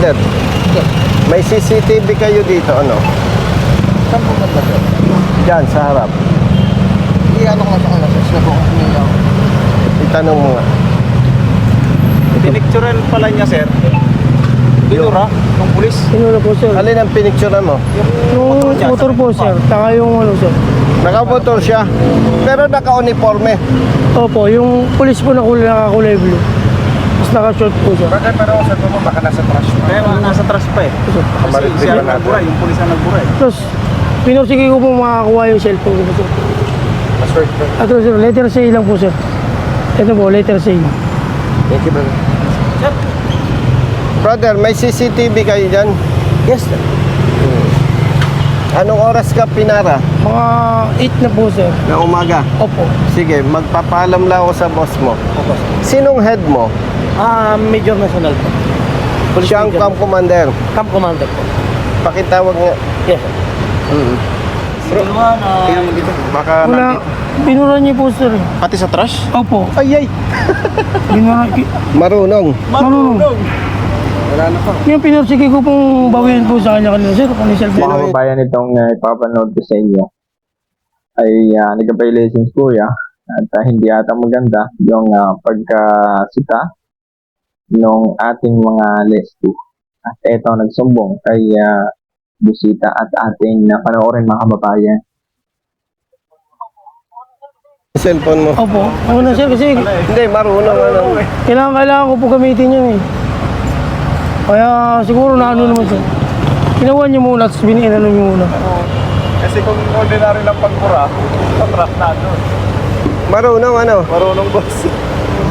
Sir, may CCTV kayo dito, ano? Saan po ba sir? Diyan, sa harap. Ano ko sa kanila sir? Sila po kasi niya. Itanong mo nga. Pinicturean pala niya, sir. Binura ng pulis. Sinula po, sir. Alin ang pinicturean mo? Yung motor po, sir. Taka yung ano, sir. Nakamotor siya, pero naka-uniforme. Opo, yung pulis po na kulay, nakakulay blue. Tapos naka-short po siya. Bakit pero sa mo baka nasa trash pa? Kaya nasa trash pa eh. Kasi siya ang nagbura, yung pulis ang nagbura eh. Tapos, pinursige ko po makakuha yung cellphone ko, sir. At sir, letter C lang po, sir. Ito po, letter C. Thank you, brother. Brother, may CCTV kayo dyan? Yes sir. Anong oras ka pinara? Mga 8 na po, sir. Na umaga? Opo. Sige, magpapaalam lang ako sa boss mo. Opo sir. Sinong head mo? Major National po. Police Siya ang Major. camp commander. Camp Commander po. Pakitawag nga. Yes sir. Bro, Tingnan mo dito. Baka Wala, binura niyo po, sir. pati sa trash? Opo. Ay, ay! Binura, Marunong. marunong. Wala na pa. Yung pinursige ko pong bawian po sa kanya kanina, sir. Kung yung cellphone. Sino Mga kababayan itong ipapanood ko sa inyo ay nagka-violations po at hindi ata maganda yung pagkasita ng ating mga lestu. At eto nagsumbong kay Busita at ating panoorin mga kababayan. Cellphone mo. Opo. Ako na, sir, kasi Hindi, marunong. Ano. kailangan ko po gamitin yan, eh. Kaya siguro na ano naman, sir. Ginawa niyo muna, tapos biniinano niyo muna. Kasi kung ordinary lang pagbura, sa trash na doon. Marunong, ano. Marunong boss.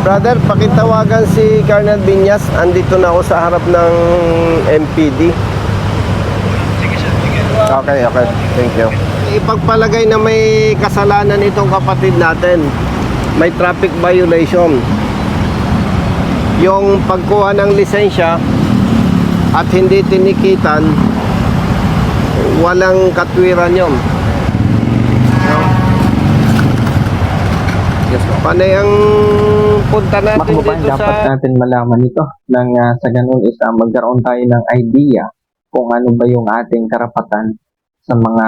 Brother, pakitawagan si Colonel Binyas. Andito na ako sa harap ng MPD. Okay. Thank you. Ipagpalagay na may kasalanan itong kapatid natin. May traffic violation. Yung pagkuha ng lisensya at hindi tinikitan, walang katwiran yun. Panay ang punta Mga natin kababayan, dito dapat sa... natin malaman ito nang sa ganun is magkaroon tayo ng idea kung ano ba yung ating karapatan sa mga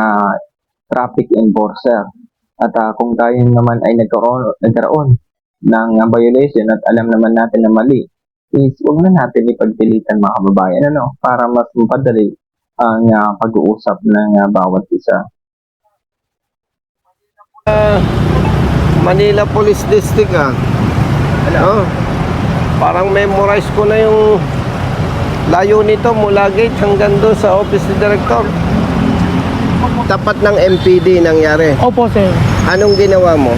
traffic enforcer. At kung tayo naman ay nagkaroon ng violation at alam naman natin na mali, is huwag na natin ipagpilitan mga kababayan, ano, para mas mapadali ang pag-uusap ng bawat isa. Manila Police District Oh, parang memorize ko na yung layo nito mula gate hanggang doon sa office ni Director. Tapat ng MPD nangyari. Opo, sir. Anong ginawa mo?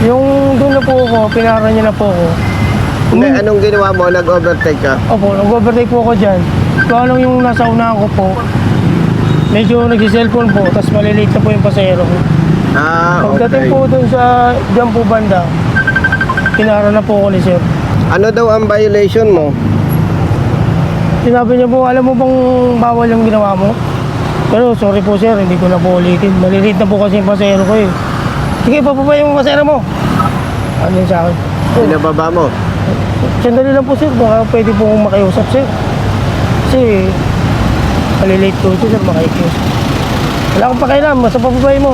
Yung doon na po ako, pinara niya na po ako. Hindi, anong ginawa mo? Nag-overtake ka? Opo, nag-overtake po ako dyan. Kung anong yung nasa unahan ko po, medyo nag-cellphone po, tapos malilate na po yung pasahero ko. Pagdating Okay. po doon sa dyan po banda, pinara na po ako ni sir. Ano daw ang violation mo? Sinabi niya po, alam mo bang bawal yung ginawa mo? Pero sorry po sir, hindi ko na po ulitin. Malilate na po kasi yung pasahero ko eh. Sige, papabay yung pasahero mo. Ano yun sa akin? Pinababa mo? Sandali lang po sir, baka pwede po akong makiusap sir. Kasi malilate ko ito sir, makikiusap. Wala akong pakialam, basta papabay mo.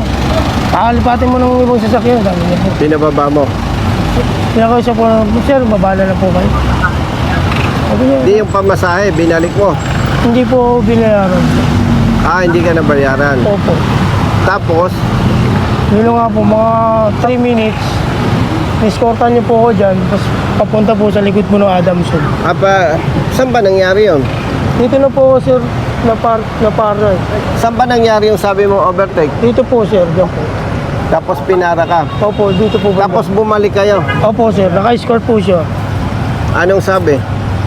Pakalipatin mo ng ibang sasakyan, sabi niya po. Pinababa mo? Pinakausap ko na, sir, babala na po kayo. Sabi niya, Hindi yung pamasahe, binalik mo. hindi po binayaran. Hindi ka nabayaran. Opo. Tapos, Yun nga po, mga 3 minutes, niskortan niyo po ako dyan, tapos papunta po sa likod po ng Adamson. saan ba nangyari yun? Dito na po, sir, na para. Saan ba nangyari yung sabi mo overtake? Dito po, sir, dyan po. Tapos pinara ka. Opo, dito po. Tapos bumalik kayo. Opo, sir, naka-escort po siya. Anong sabi?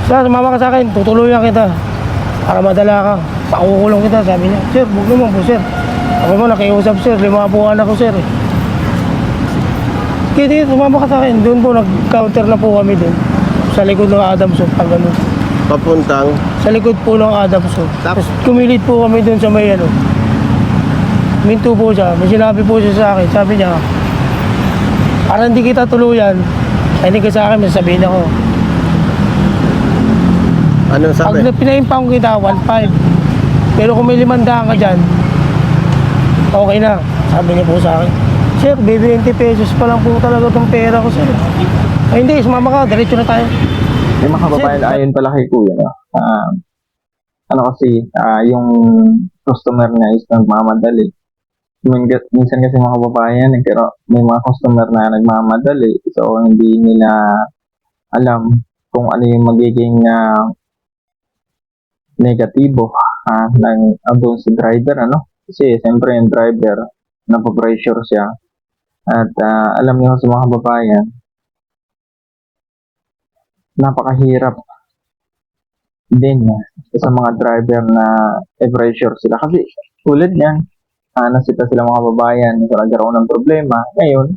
Sir, sumama ka sa akin, tutuluyan kita. Para madala ka. Pakukulong kita, sabi niya. Sir, huwag naman po, sir. Ako mo, nakiusap, sir. 5 po anak ko, sir. Kaya sumama ka sa akin. Doon po, nag-counter na po kami doon. Sa likod ng Adamson, pag ganun. Papuntang? Sa likod po ng Adamson. Tapos? Tapos kumilit po kami doon sa may ano. Minto po siya. May sinabi po siya sa akin. Sabi niya, para hindi kita tuluyan, ay hindi ka sa akin, may sabihin ako. Anong Pag sabi? pina-impound kita, 1.5. Pero kung may 500 ka dyan, okay na. Sabi niya po sa akin, sir, 20 pesos pa lang po talaga itong pera ko, sir. Ay hindi, sumama ka, diretso na tayo. Yung mga kababayan, ayon pala kay Kuya, no? Ano kasi, yung customer niya is nagmamadali. Minsan kasi mga kababayan, may mga customer na nagmamadali, so hindi nila alam kung ano yung magiging negatibo ng doon si driver, ano? Kasi siyempre yung driver, napapressure siya. At alam niyo sa mga kababayan, napakahirap din sa mga driver na pressure sila. Kasi tulad yan, nasita sila mga kababayan, nagkaroon ng problema. Ngayon,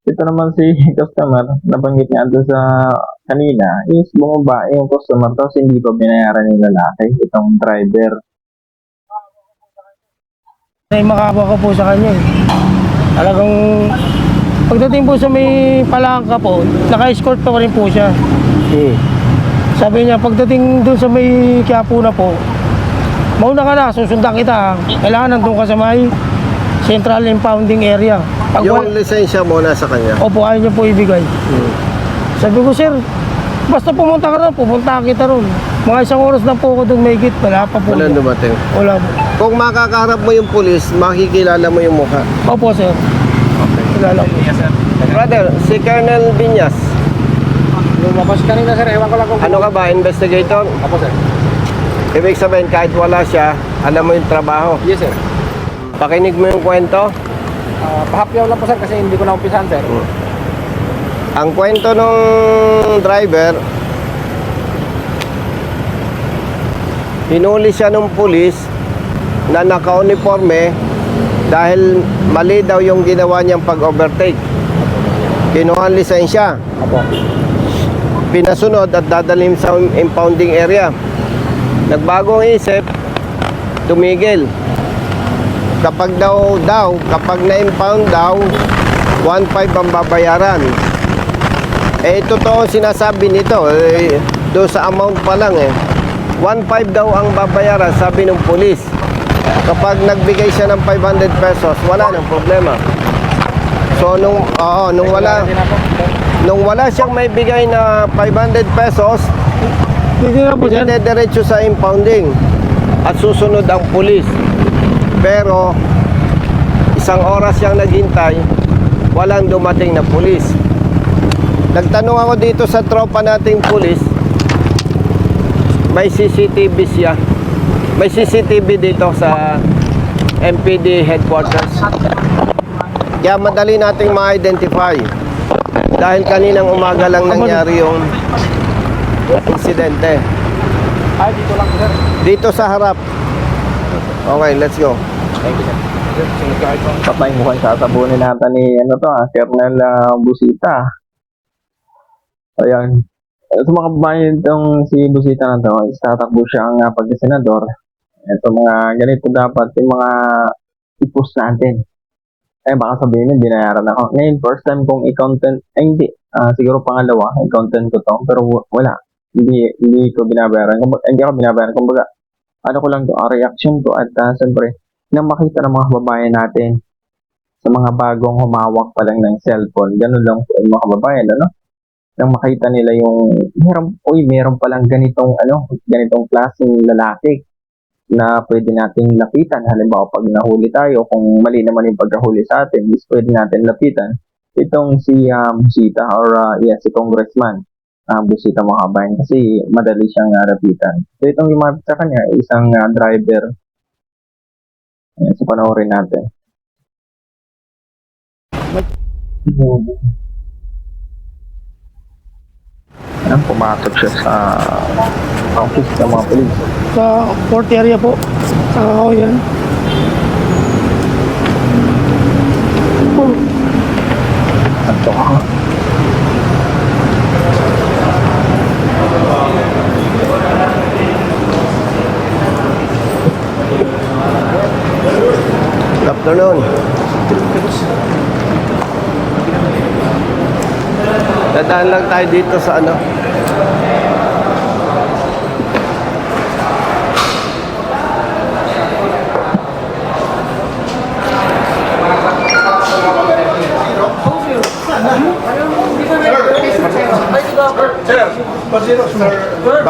ito naman si customer, nabanggit niya doon sa kanina, is bumaba yung customer tapos hindi pa binayaran yung lalaki, itong driver. Ay makawa ko po sa kanya. Talagang pagdating po sa may palangka po, naka-escort pa rin po siya. Sabi niya, pagdating doon sa may Quiapo na po, mauna ka na, susundan kita. Kailangan nandun ka sa may central impounding area. Pag Yung lisensya mo nasa kanya. Opo, ayaw niya po ibigay. Sabi ko, sir, basta pumunta ka ron, pupunta kita ron. Mga 1 oras na po ako doon, may git, wala pa po. Walang dumating. Wala po. Kung makakaharap mo yung pulis, makikilala mo yung mukha. Opo, sir. Kilala ko. Brother, si Colonel Binyas, Lumabas kanina, sir. Ewan ko lang kung... ano ka ba, investigator? Apo, sir. Ibig sabihin, kahit wala siya, alam mo yung trabaho. Yes, sir. Pakinig mo yung kwento. Pahapyaw lang po, sir, kasi hindi ko na umpisahan, sir. Ang kwento ng driver, hinuli siya ng pulis na naka-uniforme dahil mali daw yung ginawa niyang pag-overtake. Kinuha ang lisensya. Apo. Pinasunod at dadalim sa impounding area. Nagbagong isip, tumigil. Kapag na-impound daw, 1.5 ang babayaran. Totoo sinasabi nito, doon sa amount pa lang 1.5 daw ang babayaran, sabi ng pulis. Kapag nagbigay siya ng 500 pesos, wala nang problema. So nung wala siyang may bigay na 500 pesos, Hindi na po, sir. diretso sa impounding at susunod ang pulis. Pero 1 oras siyang naghintay, walang dumating na pulis. Nagtanong ako dito sa tropa nating pulis, may CCTV siya. May CCTV dito sa MPD headquarters. Kaya madali nating ma-identify. Dahil kaninang umaga lang nangyari yung insidente. Ay, dito lang po, sir. Dito sa harap. Okay, let's go. Thank you, sir. Sunod ka ito. Patay mukhang sasabunin natin ni Colonel Busita. Ayan. Sa mga kababayan itong si Busita na to, tatakbo siya ang pagkasenador. Ito mga ganito dapat yung mga i-post natin. Baka sabihin nyo, binayaran ako. Ngayon, first time kong i-content, hindi, siguro pangalawa, i-content ko to, pero wala. Hindi ko binabayaran. Hindi ako binabayaran. Kumbaga, ano ko lang to, reaction ko at siyempre, nang makita ng mga kababayan natin sa mga bagong humawak pa lang ng cellphone, ganun lang po yung mga kababayan, ano? Nang makita nila yung, meron palang ganitong klaseng lalaki na pwede nating lapitan. Halimbawa, pag nahuli tayo, kung mali naman yung pagkahuli sa atin, is pwede natin lapitan. Itong si Busita or si Congressman Busita mga kabayan kasi madali siyang lapitan. So itong lumapit sa kanya, isang driver. Ayan, so panoorin natin. Ayan, pumasok siya sa office ng mga police. Sa port area po. Sa Kakaoyan. Ito ako. Good afternoon. Dadaan lang tayo dito sa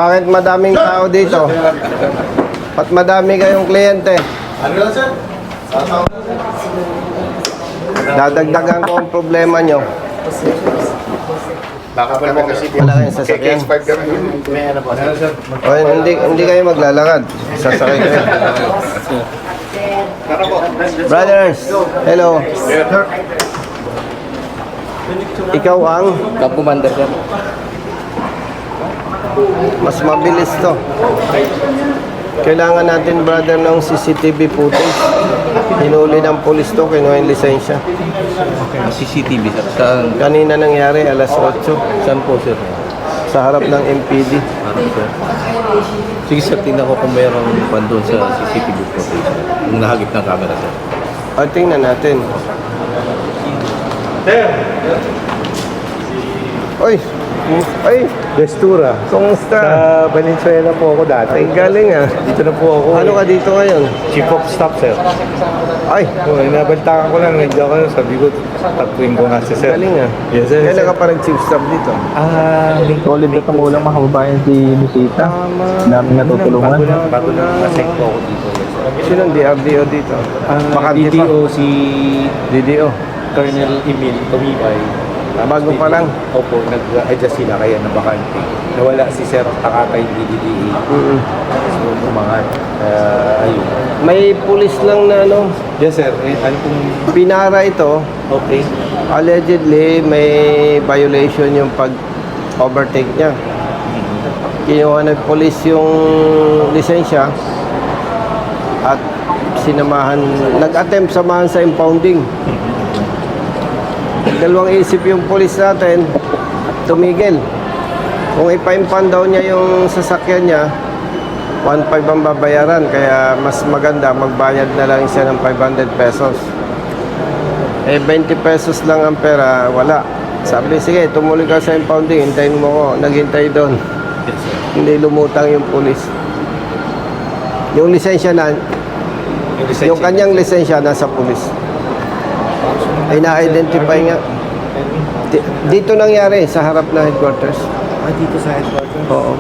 Bakit madaming tao dito? Ba't madami kayong kliyente? Dadagdagan ko ang problema nyo. Baka pa naman kasi Wala kayong sasakyan. may ano po. O, hindi kayo maglalakad. Sasakay kayo. Brothers, hello. Ikaw ang Kapumanda sir. mas mabilis to. Kailangan natin, brother, ng CCTV footage. Hinuli ng polis to, kinuha yung lisensya. CCTV sir. Saan? Kanina nangyari, alas 8, Saan po sir? sa harap ng MPD. Harap sir. Sige sir, tingnan ko kung mayroong doon sa CCTV footage. Kung nahagip ng camera sir. O, tingnan natin. Oy! Ay! Gestura. Kumusta? Sa Valenzuela po ako dati. Ay, galing ah. Dito na po ako. Ano ka dito ngayon? Chief of Staff, sir. Ay! Nabaltakan ko lang. Nandiyan ko. Sabi ko, tatuin ko nga si sir. Galing ah. Yes, sir. Kailan ka parang chief staff dito? Solid na tumulang mga kababayan si Lucita. Dami natutulungan. Bago na nasend po ako dito. Sino ang DRDO dito? Bakante pa? DDO si DDO. Colonel Emil Tumibay. Bago pa lang. Opo, nag-adjust sila kaya nabakante. Nawala si Sir Takatay DDDA. So, umangat. Ayun. May pulis lang na ano, Yes, sir. Ano pong... pinara ito. Okay. Allegedly, may violation yung pag-overtake niya. Kinuha ng polis yung lisensya at nag-attempt samahan sa impounding. Dalawang isip yung polis natin, tumigil. Kung ipa-impound daw niya yung sasakyan niya, 1.5 ang babayaran, kaya mas maganda magbayad na lang siya ng 500 pesos. 20 pesos lang ang pera, wala. Sabi, sige, tumuloy ka sa impounding, hintayin mo ko. Naghintay doon. Hindi lumutang yung pulis. Yung lisensya na, yung kanyang lisensya nasa pulis. Ay na-identify nga. Dito nangyari, sa harap ng headquarters. Dito sa headquarters. Oo.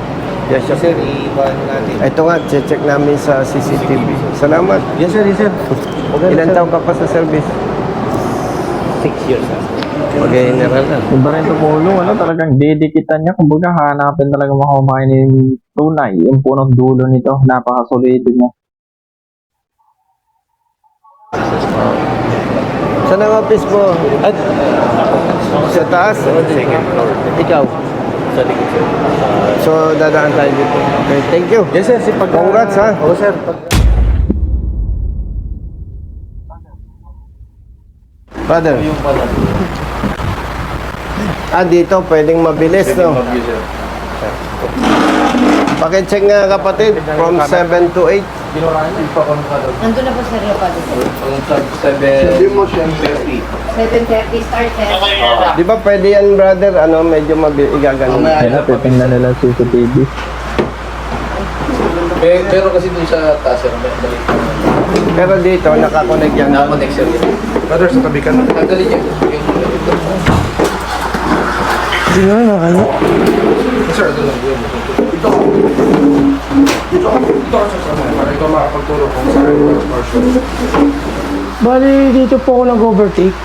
Yes, sir. Sir, i-ban natin. Ito nga, check namin sa CCTV. Salamat. Yes, sir. Yes, sir. Ilan taon ka pa sa service? 6 years, sir. Mag-general na. Iba rin tumulong, talagang dedikitan niya. Kumbaga, hanapin talaga mga kumain ng tunay. Yung punong dulo nito, napakasulido niya. Saan ang office mo? Sa taas? Second floor. Ikaw? Sa likod, sir. So, dadaan tayo dito. Okay, thank you. Yes, sir. Congrats, ha? Oo, sir. Brother. Dito, pwedeng mabilis, no? Pakicheck nga, kapatid, from 7 to 8. Nandun na po sa Rio Padre. 7:30 start eh. Di ba pwede yan, brother? Ano, medyo igaganon. Kaya titingnan nila CCTV. Pero kasi dun sa taas sir, balik. Pero dito, nakakonect yan. Nakakonect sir. Brother, sa tabi ka na. Tanggalin niya. Hindi na kaya. Sir, ito lang yun. Ito para ikaw makapagturo kung saan portion. Bali, dito po ako nag-overtake.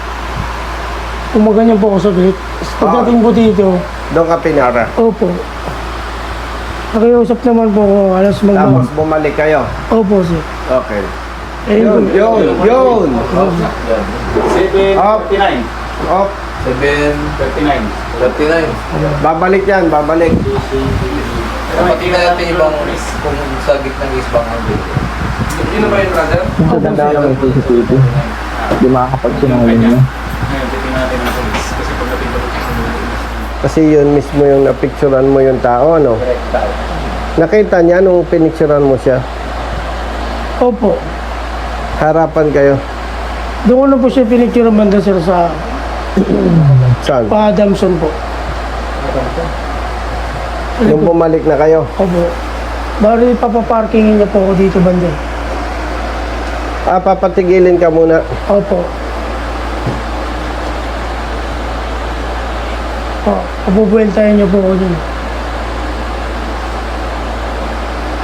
Kumaganyan po ako sa gate. Pagdating po dito, Doon ka pinara. opo. Nakiusap naman po ako, alas Tapos bumalik kayo. Opo, sir. Okay. Eh, Yun! Up! 7:39. Up! 7:39. 39. Babalik yan, babalik. Pati na natin ibang kung sa gitna ng isbang ang dito. Yun na ba yun, brother? Yung maganda lang yung CCTV. Hindi makakapagsinungaling niya. Ngayon, titignan natin ang police. Kasi pagdating ko sa Kasi yun mismo yung napicturan mo yung tao, ano? correct tao. Nakita niya nung pinicturan mo siya. opo. Harapan kayo. Doon ko na po siya pinicture banda, sir, sa Saan? Pa-Adamson po. Yung bumalik na kayo. Opo. Bali, papaparkingin niya po ako dito banda. Papatigilin ka muna. Opo. Papubueltahin niyo po ako dun.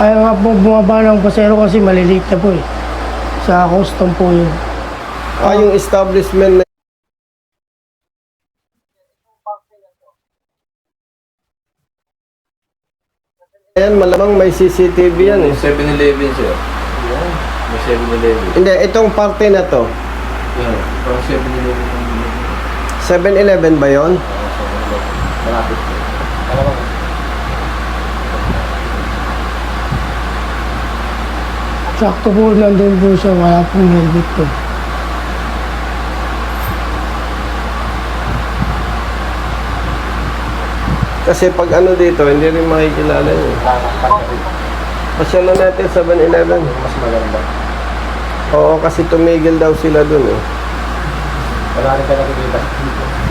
Kaya nga po bumaba ng pasero kasi maliliit na po eh. Sa custom po yun. Yung establishment na Ayan, malamang may CCTV yan eh. Yung 7-Eleven, sir. May 7-Eleven. Hindi, itong parte na to. Yan. Parang 7-Eleven. 7-Eleven ba yon? Malapit po. Sakto po nandun po siya, wala pong helmet po. Kasi pag ano dito, hindi rin makikilala yun. Pasyalan natin 7-Eleven. Mas maganda. Oo, kasi tumigil daw sila dun eh. Wala rin ka nakikita.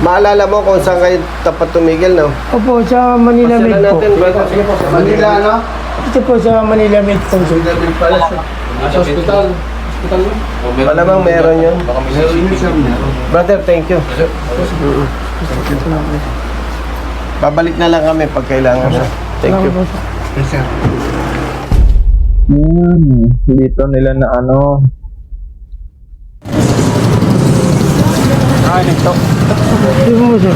Maalala mo kung saan kayo tapat tumigil, no? Opo, sa Manila Med Pasyalan po. natin, brother. Manila, no? Ito po sa Manila Med po. Sa hospital. Hospital yun? Malamang meron yun. Baka may CCTV. Brother, thank you. Babalik na lang kami pag kailangan. Thank you. Dito nila na ano. Ito po sir.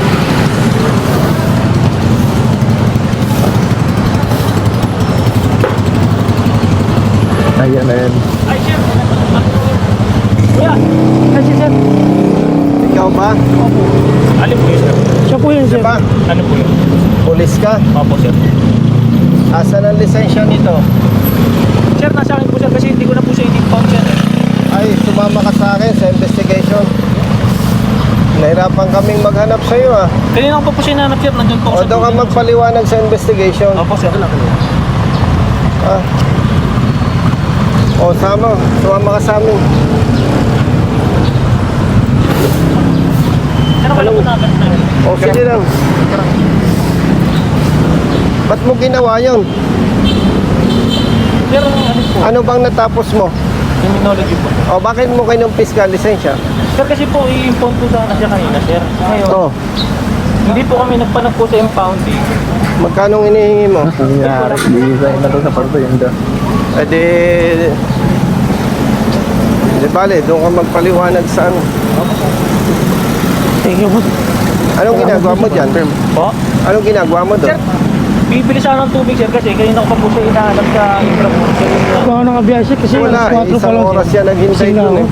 Ayan, ayan. Kasi sir, Ikaw ba? siya po yun sir. Ba? Ano po yun? Pulis ka? Opo, sir. Asan ang lisensya nito? Sir, nasa akin po, sir, kasi hindi ko na po siya i-impound, sir. Ay, sumama ka sa akin sa investigation. Nahirapan kaming maghanap sa iyo ah. Kanina ko pa po siya nanap, sir. Nandun po ako O doon ka magpaliwanag sa investigation. Opo, sir. Ah. O sumama ka sa amin. Sir, wala po na agad na. O sige lang. Ba't mo ginawa yun? Sir, ano po? Ano bang natapos mo? Criminology po. O bakit mo kinumpis ka lisensya? Sir, kasi po, i-impound po sana siya kanina, sir. Ngayon, O, hindi po kami nagpanag po sa impounding. magkano hinihingi mo? Nangyari. Design na to sa parto yun daw. E di bale, doon ka magpaliwanag sa ano. Thank you po. Anong ginagawa mo dyan? Po? Anong ginagawa mo Sir, doon? bibili sana ng tubig, sir, kasi kanina ko pa po siya hinahanap sa infra po. Baka nakabiyahe sir kasi Wala, alas 4 pa isang lang oras sir. yan naghintay Kasi doon eh.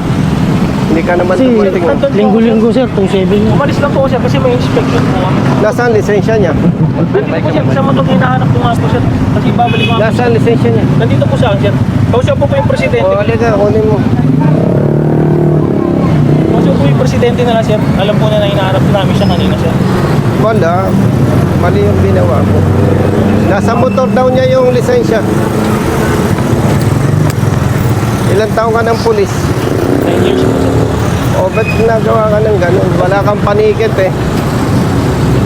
Hindi ka naman Kasi dumating. eh. linggo-linggo sir, 2.7. Umalis lang po, sir, kasi may inspection po kami. Nasaan lisensya niya? Nandito po, sir, kasama itong hinahanap ko nga po, sir. Kasi babalik ko nga po. Nasaan lisensya niya? Nandito po sa akin, sir. Kausap po yung presidente. O, halika, kunin mo. Kausap po yung presidente na sir. Alam po na hinahanap namin siya kanina, sir. Wala. Mali yung ginawa ko. Nasa motor daw niya yung lisensya. Ilang taon ka ng pulis? 9 years po, sir. O, ba't nagawa ka ng ganun? Wala kang panikit eh.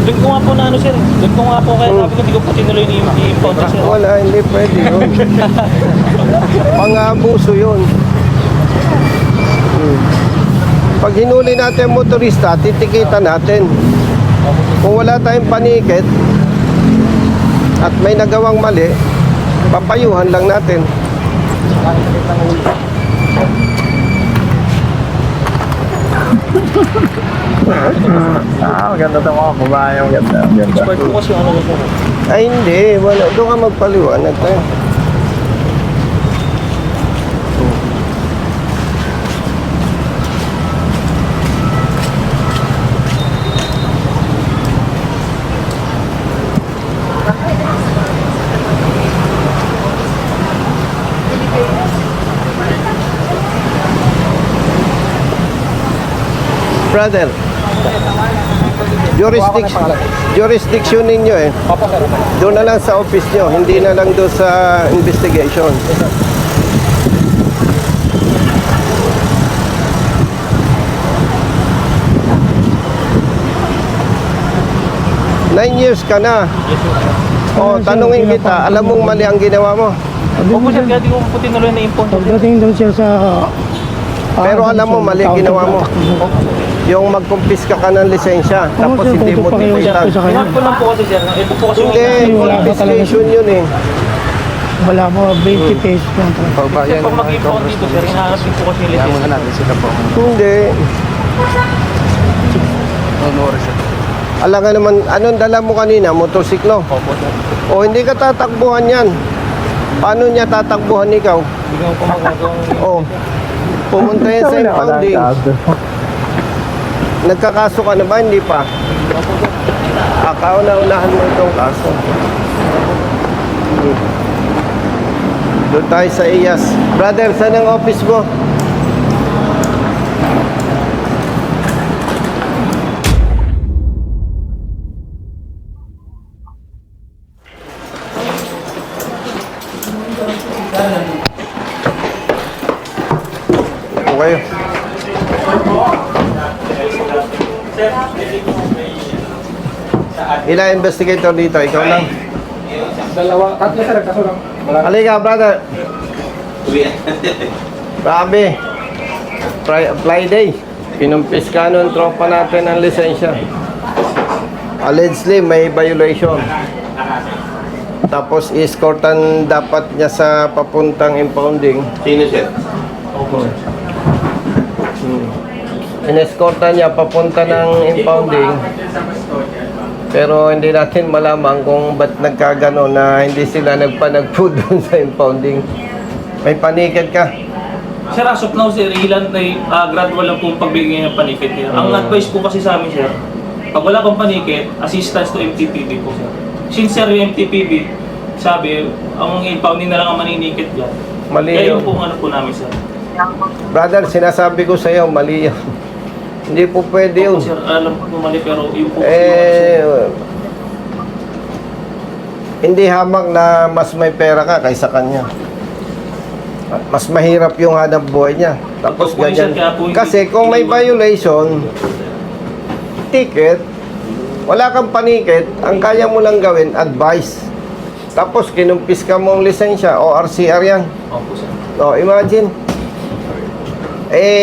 Doon ko nga po na ano, sir. Doon ko nga po kaya sabi ko, hindi ko po tinuloy ni i-impound, sir. Wala, hindi pwede yun. Pang-abuso yun. Pag hinuli natin ang motorista, titikitan natin. Kung wala tayong panikit at may nagawang mali, papayuhan lang natin. Maganda ito mga babae. Maganda. Expert po kasi ano po. Ay hindi, wala. Doon ka magpaliwanag tayo. Brother, jurisdiction ninyo eh. Doon na lang sa office nyo, hindi na lang doon sa investigation. Nine years ka na. O, tanungin kita, alam mong mali ang ginawa mo. Opo, sir, kaya di ko po tinuloy na impound, sir. Pagdating daw siya sa... Pero alam mo, mali ang ginawa mo. Yung magkumpiska ka ng lisensya, tapos sir, hindi mo pakiusap tipitan. ko sa kanya. Ingat ko lang po kasi, sir. Ito po kasi Hindi, Wala ka talaga. confiscation yun eh. Wala po, 20 pesos lang po. Sir, pag mag-impound dito, sir, hinahanap din po kasi yung lisensya. natin sila po. Hindi. Alam nga naman, anong dala mo kanina? Motorsiklo? Opo, sir. O hindi ka tatakbuhan yan. Paano niya tatakbuhan ikaw? Hindi ko po magagawang... O, pumunta yan sa impounding. Nagkakaso ka na ba? Hindi pa. Kauna-unahan mo itong kaso. Doon tayo sa IAS. Brother, saan ang office mo? Okay. Ilang investigator dito? Ikaw lang? Tatlo sir, kaso lang. Halika, brother. Grabe. Friday. Pinumpis ka nun, tropa natin ang lisensya. Allegedly, may violation. Tapos, escortan dapat niya sa papuntang impounding. Sino sir? Opo, sir. Inescortan niya papunta ng impounding. Pero hindi natin malaman kung ba't nagkagano na hindi sila nagpanagpo doon sa impounding. May panikad ka. Sir, as of now, sir, ilan ay gradual lang po pagbigay ng panikit niya. Ang advice po kasi sa amin, sir, pag wala pang panikit, assistance to MTPB po, sir. Since, sir, yung MTPB, sabi, ang impounding na lang ang maninikit dyan. Mali Kaya yun. yung po ano po namin, sir. Brother, sinasabi ko sa iyo, mali yun. Hindi po pwede yun. Opo, sir, alam ko mali, pero yung po Hindi hamak na mas may pera ka kaysa kanya. Mas mahirap yung hanap buhay niya. Tapos Totoo po yun, ganyan. sir, kaya po hindi- Kasi kung may violation, ticket, wala kang panikit, ang kaya mo lang gawin, advice. Tapos kinumpis ka mong lisensya o RCR yan. Opo, sir. O, imagine.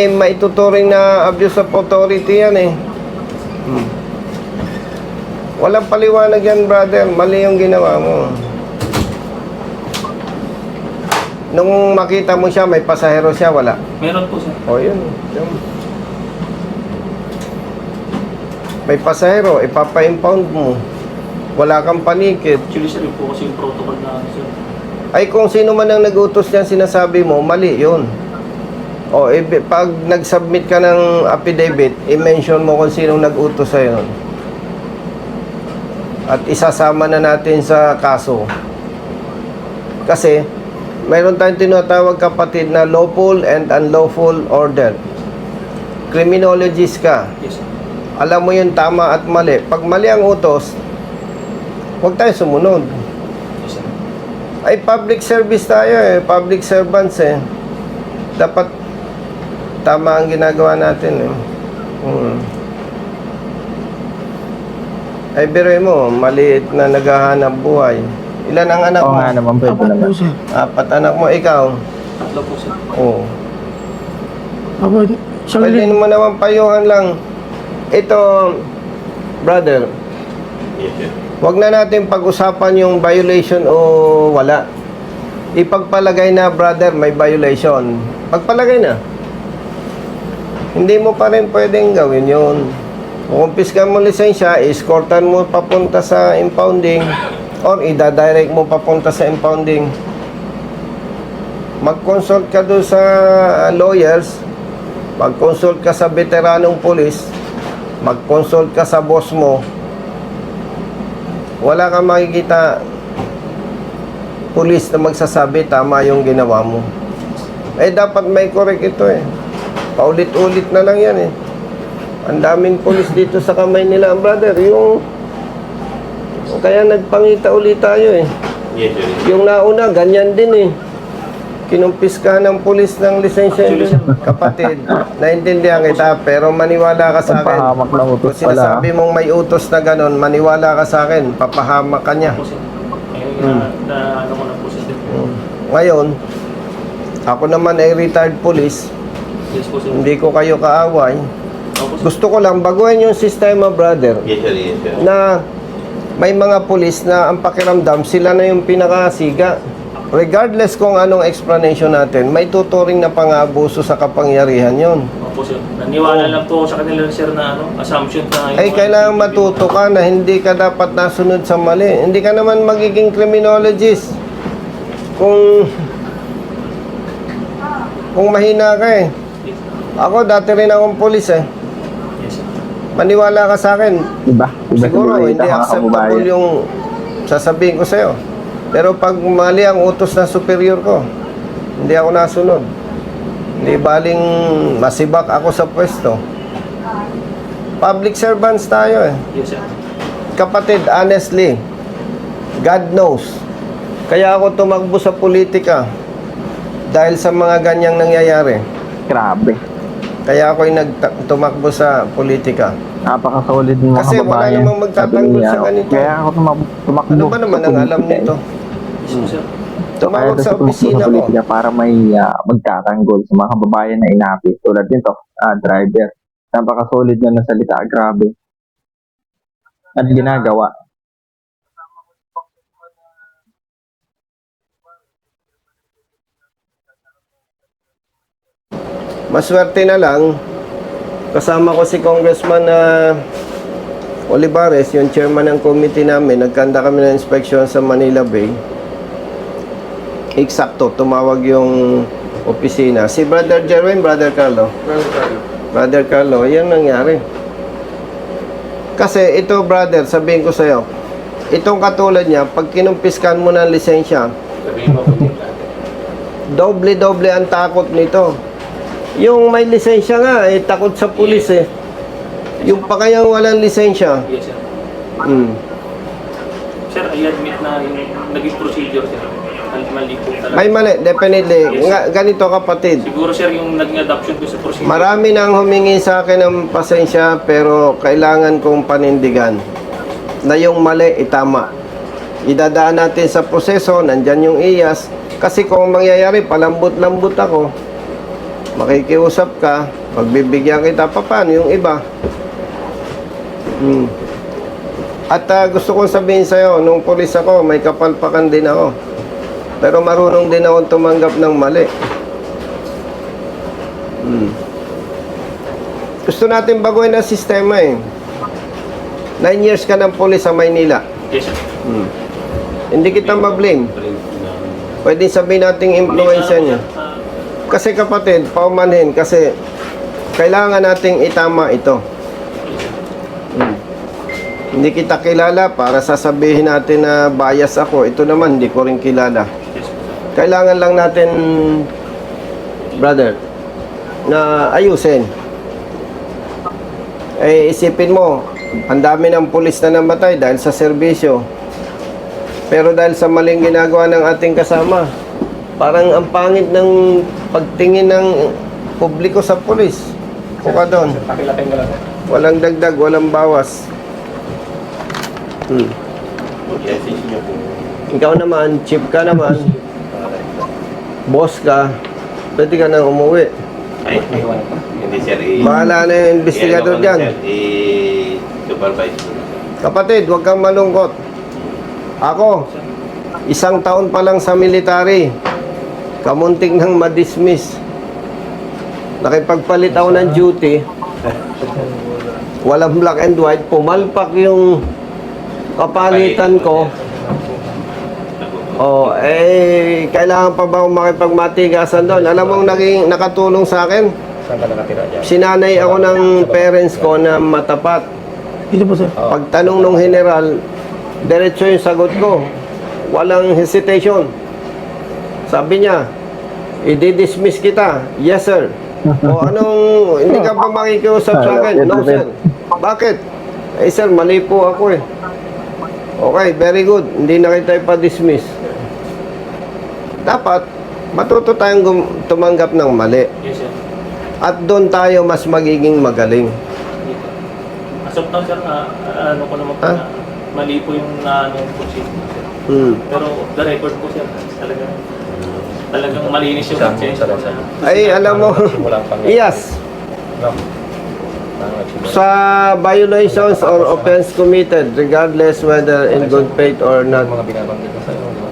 Maituturing na abuse of authority yan eh. Walang paliwanag yan, brother. Mali yung ginawa mo. Nung makita mo siya, may pasahero siya, wala. Meron po, sir. O, yun. May pasahero, ipapa-impound mo. Wala kang panikit. Actually, sir, yun po kasi yung protocol na, sir. Ay, kung sino man ang nag-utos niyan, sinasabi mo, mali yun. O, pag nag-submit ka ng affidavit, i-mention mo kung sino nag-utos sa'yo. At isasama na natin sa kaso. Kasi, mayroon tayong tinatawag kapatid na lawful and unlawful order. Criminologist ka. Yes, sir. Alam mo yung tama at mali. Pag mali ang utos, huwag tayo sumunod. Yes, sir. Ay, public service tayo eh. Public servants eh. Dapat tama ang ginagawa natin eh. Ay, biruin mo, maliit na naghahanap buhay. Ilan ang anak Oo mo? nga naman, pwede Apat naman. po, sir. 4 anak mo, ikaw. Tatlo po, sir. Oo. Apo, isang Pwede mo naman payuhan lang. Ito, brother, wag na natin pag-usapan yung violation o wala. Ipagpalagay na, brother, may violation. Pagpalagay na. Hindi mo pa rin pwedeng gawin yun. Kukumpiskan mo lisensya, escortan mo papunta sa impounding or ida-direct mo papunta sa impounding. Mag-consult ka doon sa lawyers, mag-consult ka sa veteranong pulis, mag-consult ka sa boss mo. Wala kang makikita pulis na magsasabi tama yung ginawa mo. Dapat may correct ito eh. Paulit-ulit na lang yan eh. Ang daming pulis dito sa kamay nila, brother. Kaya nagpangita ulit tayo eh. Yes, sir. Yung nauna, ganyan din eh. Kinumpis ka ng pulis ng lisensya. Kapatid, naintindihan kita, pero maniwala ka sa akin. Papahamak ng utos Kung sinasabi mong may utos na ganon, maniwala ka sa akin, papahamak ka niya. Po, sir. Ano ko na po, sir. Ngayon, ako naman ay retired police, Yes po, sir. hindi ko kayo kaaway. Opo, sir. Gusto ko lang baguhin yung sistema, brother, Yes, sir. Yes, sir. na may mga pulis na ang pakiramdam, sila na yung pinakasiga. regardless kung anong explanation natin, may tuturing na pang-abuso sa kapangyarihan yon. Opo, sir. Naniwala lang po ako sa kanila, sir, na assumption na Ay, kailangan matuto ka na hindi ka dapat nasunod sa mali. Hindi ka naman magiging criminologist kung mahina ka eh. Ako, dati rin akong polis eh. Yes, sir. Maniwala ka sa akin. Diba? Siguro, hindi acceptable yung sasabihin ko sa'yo. Pero pag mali ang utos ng superior ko, hindi ako nasunod. Hindi baling masibak ako sa pwesto. Public servants tayo eh. Yes, sir. Kapatid, honestly, God knows. Kaya ako tumakbo sa politika dahil sa mga ganyang nangyayari. Grabe. Kaya ako'y tumakbo sa politika. Napaka-solid ng mga Kasi wala kababayan. namang magtatanggol sa ganito. Kaya ako tumakbo. Ano ba naman ang alam politika nito? Yes, sir. Tumawag sa opisina ko. politika para may magtatanggol sa mga kababayan na inapit. Tulad nito, driver. Napaka-solid na nasalita. Grabe. At ginagawa. Maswerte na lang, kasama ko si Congressman Olivares, yung chairman ng committee namin. Nagkanda kami ng inspection sa Manila Bay. Eksakto, tumawag yung opisina. Si Brother Jerwin, Brother Carlo. Brother Carlo, yan nangyari. Kasi ito, brother, sabihin ko sa'yo, itong katulad niya, pag kinumpiskan mo ng lisensya, doble-doble ang takot nito. Yung may lisensya nga, takot sa pulis eh. Yung pa kayang walang lisensya. Yes, sir. Mm. Sir, I admit na yung naging procedure, sir. Mali po talaga. May mali, definitely. Yes. Ganito kapatid. Siguro, sir, yung naging adoption ko sa procedure. Marami nang humingi sa akin ng pasensya pero kailangan kong panindigan na yung mali itama. Idadaan natin sa proseso, nandyan yung IAS. Kasi kung mangyayari, palambot-lambot ako, makikiusap ka, magbibigyan kita, paano yung iba? At gusto kong sabihin sa'yo, nung pulis ako, may kapalpakan din ako. Pero marunong din ako tumanggap ng mali. Gusto natin baguhin ang sistema eh. 9 years ka ng pulis sa Maynila. Yes, sir. Hindi kita ma-blame. Pwede sabihin nating influensya niya. Kasi kapatid, paumanhin kasi kailangan nating itama ito. Hindi kita kilala para sasabihin natin na bias ako. Ito naman, hindi ko rin kilala. Kailangan lang natin, brother, na ayusin. Eh, isipin mo, ang dami ng pulis na namatay dahil sa serbisyo. Pero dahil sa maling ginagawa ng ating kasama, parang ang pangit ng pagtingin ng publiko sa pulis. Kuka doon. Walang dagdag, walang bawas. Ikaw naman, chief ka naman, boss ka, pwede ka nang umuwi. Ay, hindi sir. Bahala na yung investigador dyan. Supervise. Kapatid, huwag kang malungkot. Ako, 1 taon pa lang sa military, kamunting nang ma-dismiss. Nakipagpalit ako ng duty, walang black and white, pumalpak yung kapalitan ko. Kailangan pa ba akong makipagmatigasan doon? Alam mo naging nakatulong sa akin? Saan ka nakatira dyan? Sinanay ako ng parents ko na matapat. Dito po, sir. Pagtanong ng general, diretso yung sagot ko. Walang hesitation. Sabi niya, i-dismiss kita. Yes, sir. O anong, hindi ka pa makikiusap sa akin? No, sir. Bakit? Eh, sir, mali po ako eh. Okay, very good. Hindi na kita ipa-dismiss. Dapat, matuto tayong tumanggap ng mali. Yes, sir. At doon tayo mas magiging magaling. As of now, sir, ano ko naman po Ah? na mali po yung procedure, sir. Pero the record po, sir, talagang malinis yung konsensya. Ay, alam mo, yes. Sa violations or offense committed, regardless whether in good faith or not, Mga binabanggit ko sa'yo, di ba?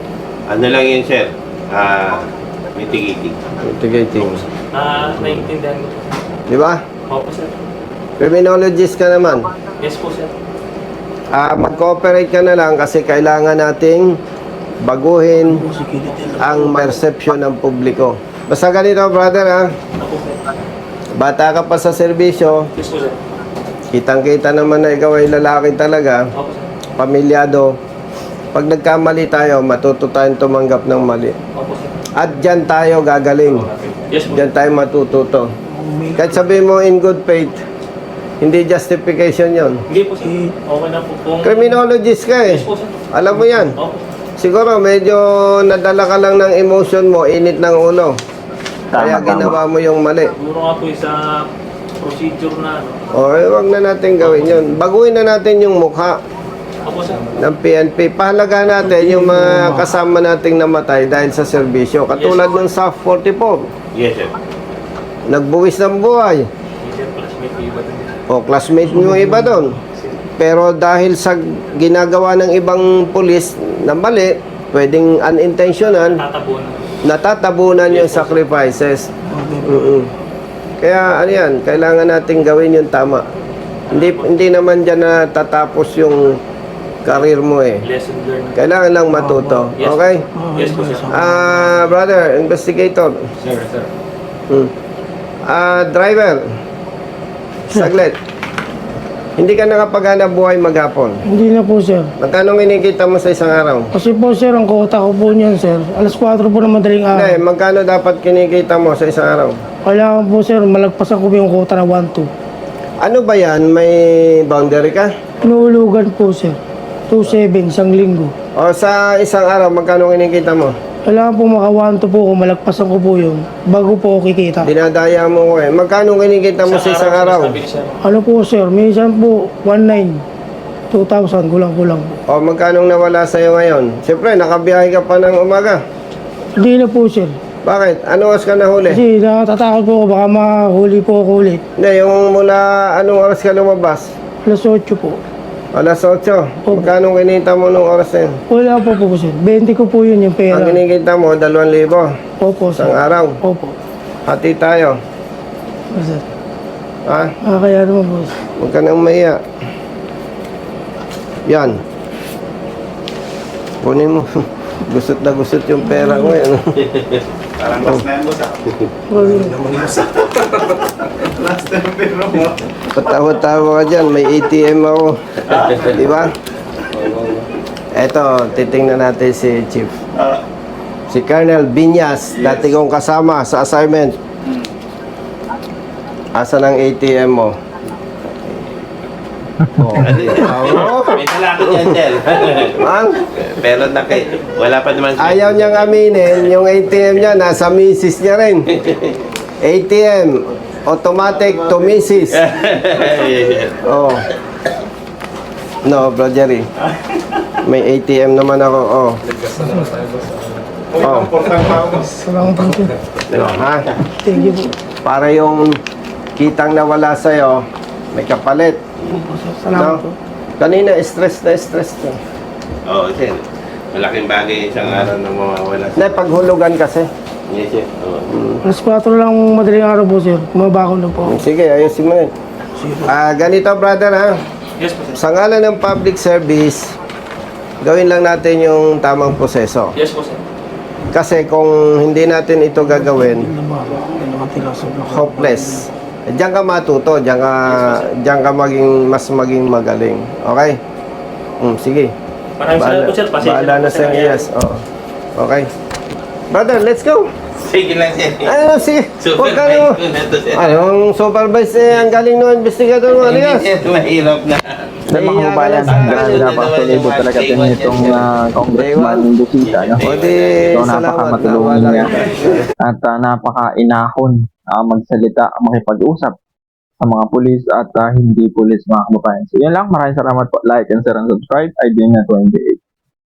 Ano lang yun, sir? mitigating. Mitigating. Naiintindihan ko. Di ba? Opo, sir. Criminologist ka naman. Yes po, sir. Mag-cooperate ka na lang kasi kailangan nating baguhin ang perception ng publiko. Basta ganito, brother, ha? Opo, sir. Bata ka pa sa serbisyo, Yes po, sir. kitang-kita naman na ikaw ay lalaki talaga, Opo, sir. pamilyado. Pag nagkamali tayo, matuto tayong tumanggap ng mali. Opo, sir. At dyan tayo gagaling. Yes po. Diyan tayo matututo. Kahit sabihin mo in good faith, hindi justification yon. Hindi po, sir. Okay na po kung... Criminologist ka eh. Yes po, sir. Alam mo yan. Opo. Siguro medyo nadala ka lang ng emotion mo, init ng ulo. Kaya ginawa mo yung mali. Siguro nga po sa procedure na ano. O, wag na natin gawin yun. Baguhin na natin yung mukha Opo, sir. ng PNP. Pahalaga natin yung mga kasama nating namatay dahil sa serbisyo. Katulad ng SAF 44. Yes, sir. Nagbuwis ng buhay. Yes, sir. Plus may iba din. O, classmate mo iba doon. Pero dahil sa ginagawa ng ibang pulis na mali, pwedeng unintentional, Tatabunan. natatabunan yung sacrifices. Kaya ano yan, kailangan natin gawin yung tama. Hindi naman dyan natatapos yung career mo eh. Lesson learned. Kailangan lang matuto. Yes. Okay? Yes po, sir. Brother, investigator. Sir, sir. Driver. Saglit. Hindi ka nakapaghanap buhay maghapon. Hindi na po, sir. Magkano kinikita mo sa isang araw? Kasi po, sir, ang kota ko po niyan, sir. Alas 4 po na madaling Hindi, araw. magkano dapat kinikita mo sa isang araw? Kailangan po, sir, malagpasan ko po yung kota na 1-2. Ano ba yan? May boundary ka? Inuulugan po, sir. 2-7, isang linggo. O sa isang araw, magkano kinikita mo? Kailangan po maka 1-2 po ko, malagpasan ko po yun, bago po ako kikita. Dinadaya mo ko eh. Magkano kinikita mo sa isang araw? Sabi ni sir. Ano po, sir, minsan po, 1-9, 2,000, kulang-kulang po. O magkano nawala sa'yo ngayon? Siyempre, nakabiyahe ka pa ng umaga. Hindi na po, sir. Bakit? Ano oras ka nahuli? Kasi natatakot po ako, baka mahuli po ako ulit. Hindi, yung mula anong oras ka lumabas? Alas 8 po. Alas 8. Magkano kinita mo nung oras na yun? Wala po po, sir. 20 ko po yun yung pera. Ang kinikita mo, 2,000. Opo, sir. Isang araw. Opo. Hati tayo. Sir. Ha? Kaya naman po, sir. Huwag ka nang mahiya. Yan. Kunin mo. Gusot na gusot yung pera ko eh. Parang last na yan, boss. Last na yung pera mo. Patawa-tawa ka dyan. May ATM ako. Di ba? Eto, titingnan natin si Chief. Si Colonel Binyas. Dati kong kasama sa assignment. Asan ang ATM mo? Oo. May talaki dyan, sir. Ma'am? Pero wala pa naman siya. Ayaw niyang aminin, yung ATM niya, nasa misis niya rin. ATM, automatic to misis. Oh. No, Bro Jerry. May ATM naman ako, oh. Oh. Salamat po, sir. No, ha? Thank you po. Para yung kitang nawala sa'yo, may kapalit. Opo, sir. Salamat po. Kanina, stress na stress na. Oo, sir. Malaking bagay isang araw na mawawala. Hindi, paghulugan kasi. Yes, sir. Oo. Alas 4 lang madaling araw po, sir. Kumabako na po ako. Sige, ayusin mo yun. Ganito, brother, ha? Yes po, sir. Sa ngalan ng public service, gawin lang natin yung tamang proseso. Yes po, sir. Kasi kung hindi natin ito gagawin, hopeless. Diyan ka matuto, diyan ka maging magaling. Okay? Sige. Maraming salamat po, sir. Pasensya Bahala na na po, sa sir. yes. Oo. Okay. Brother, let's go. Sige lang, sir. Ano, sige. Huwag ka Supervise na. ko na to, sir. Anong supervise eh, ang galing ng investigador mo. Hindi, Aligas. sir. Mahirap na. Sa mga kabayan, grabe napakasulibo talaga din itong Congressman Busita. No? O di, So, salamat. napakamatulungin Nawala niya. ka. At napaka-inahon magsalita, makipag-usap sa mga pulis at hindi pulis, mga kababayan. So, yun lang. Maraming salamat po. Like and share and subscribe. IDN na 28.